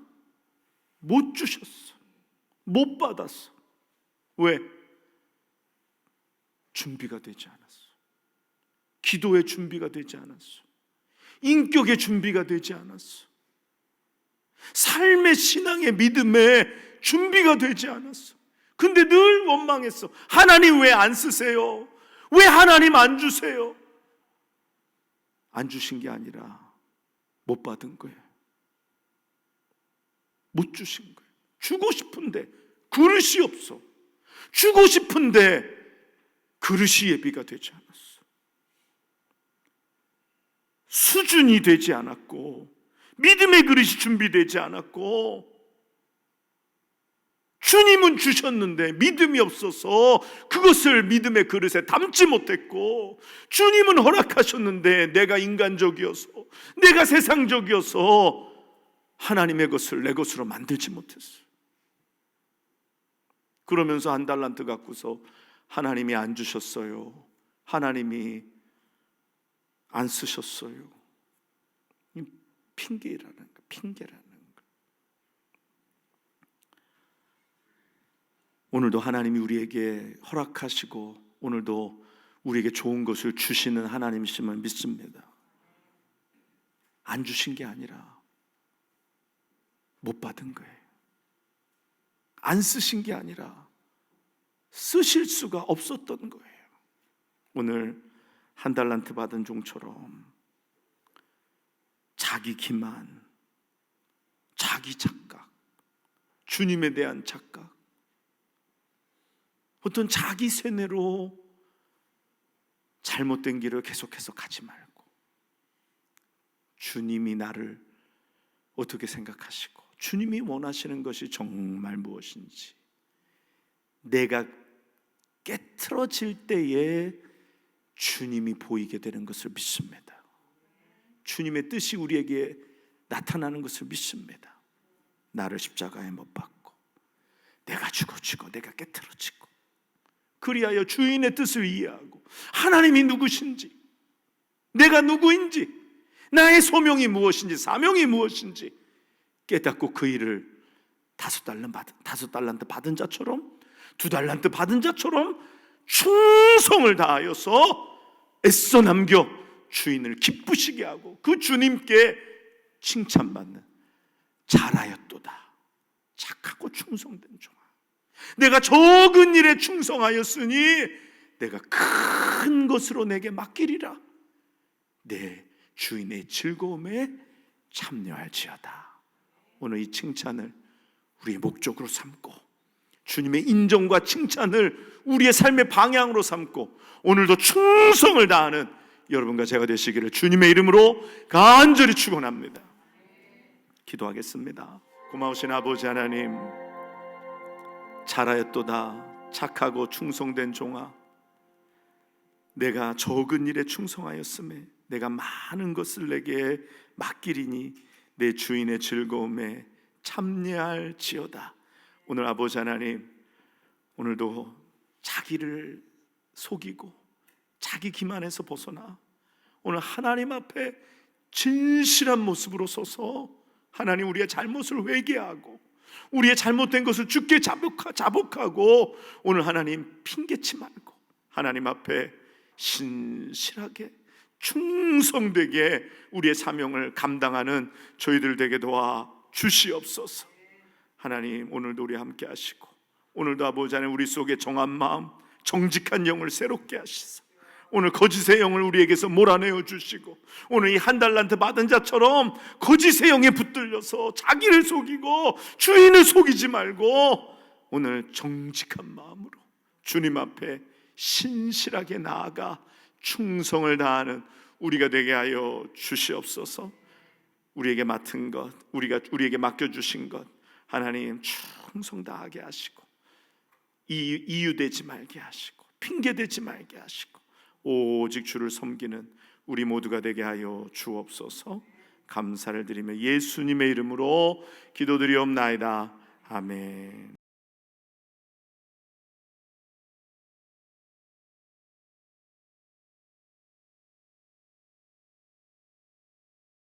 못 주셨어. 못 받았어. 왜? 준비가 되지 않았어. 기도의 준비가 되지 않았어. 인격의 준비가 되지 않았어. 삶의 신앙의 믿음의 준비가 되지 않았어. 근데 늘 원망했어. 하나님 왜 안 쓰세요? 왜 하나님 안 주세요? 안 주신 게 아니라 못 받은 거예요. 못 주신 거예요. 주고 싶은데 그릇이 없어. 주고 싶은데 그릇이 예비가 되지 않았어. 수준이 되지 않았고, 믿음의 그릇이 준비되지 않았고, 주님은 주셨는데 믿음이 없어서 그것을 믿음의 그릇에 담지 못했고, 주님은 허락하셨는데 내가 인간적이어서, 내가 세상적이어서 하나님의 것을 내 것으로 만들지 못했어요. 그러면서 한 달란트 갖고서 하나님이 안 주셨어요, 하나님이 안 쓰셨어요. 핑계라는 거, 핑계라는 거. 오늘도 하나님이 우리에게 허락하시고 오늘도 우리에게 좋은 것을 주시는 하나님이심을 믿습니다. 안 주신 게 아니라 못 받은 거예요. 안 쓰신 게 아니라 쓰실 수가 없었던 거예요. 오늘 한 달란트 받은 종처럼 자기 기만, 자기 착각, 주님에 대한 착각, 어떤 자기 세뇌로 잘못된 길을 계속해서 가지 말고, 주님이 나를 어떻게 생각하시고 주님이 원하시는 것이 정말 무엇인지 내가 깨트러질 때에 주님이 보이게 되는 것을 믿습니다. 주님의 뜻이 우리에게 나타나는 것을 믿습니다. 나를 십자가에 못 박고 내가 죽어지고 내가 깨트러지고, 그리하여 주인의 뜻을 이해하고 하나님이 누구신지, 내가 누구인지, 나의 소명이 무엇인지, 사명이 무엇인지 깨닫고 그 일을 5달란트 받은 자처럼, 2달란트 받은 자처럼 충성을 다하여서 애써 남겨 주인을 기쁘시게 하고 그 주님께 칭찬받는 잘하였도다, 착하고 충성된 종아, 내가 적은 일에 충성하였으니 내가 큰 것으로 내게 맡기리라. 내 주인의 즐거움에 참여할지어다. 오늘 이 칭찬을 우리의 목적으로 삼고, 주님의 인정과 칭찬을 우리의 삶의 방향으로 삼고, 오늘도 충성을 다하는 여러분과 제가 되시기를 주님의 이름으로 간절히 축원합니다. 기도하겠습니다. 고마우신 아버지 하나님, 잘하였도다 착하고 충성된 종아, 내가 적은 일에 충성하였음에 내가 많은 것을 내게 맡기리니 내 주인의 즐거움에 참여할지어다. 오늘 아버지 하나님, 오늘도 자기를 속이고 자기 기만에서 벗어나 오늘 하나님 앞에 진실한 모습으로 서서 하나님 우리의 잘못을 회개하고 우리의 잘못된 것을 주께 자복하고 오늘 하나님 핑계치 말고 하나님 앞에 신실하게 충성되게 우리의 사명을 감당하는 저희들 되게 도와 주시옵소서. 하나님 오늘도 우리 함께 하시고, 오늘도 아버지 하나님 우리 속에 정한 마음, 정직한 영을 새롭게 하시사 오늘 거짓의 영을 우리에게서 몰아내어 주시고, 오늘 이 한 달란트 받은 자처럼 거짓의 영에 붙들려서 자기를 속이고 주인을 속이지 말고 오늘 정직한 마음으로 주님 앞에 신실하게 나아가 충성을 다하는 우리가 되게 하여 주시옵소서. 우리에게 맡은 것, 우리에게 맡겨주신 것 하나님 충성 다하게 하시고, 이유되지 말게 하시고 핑계대지 말게 하시고 오직 주를 섬기는 우리 모두가 되게 하여 주옵소서. 감사를 드리며 예수님의 이름으로 기도드리옵나이다. 아멘.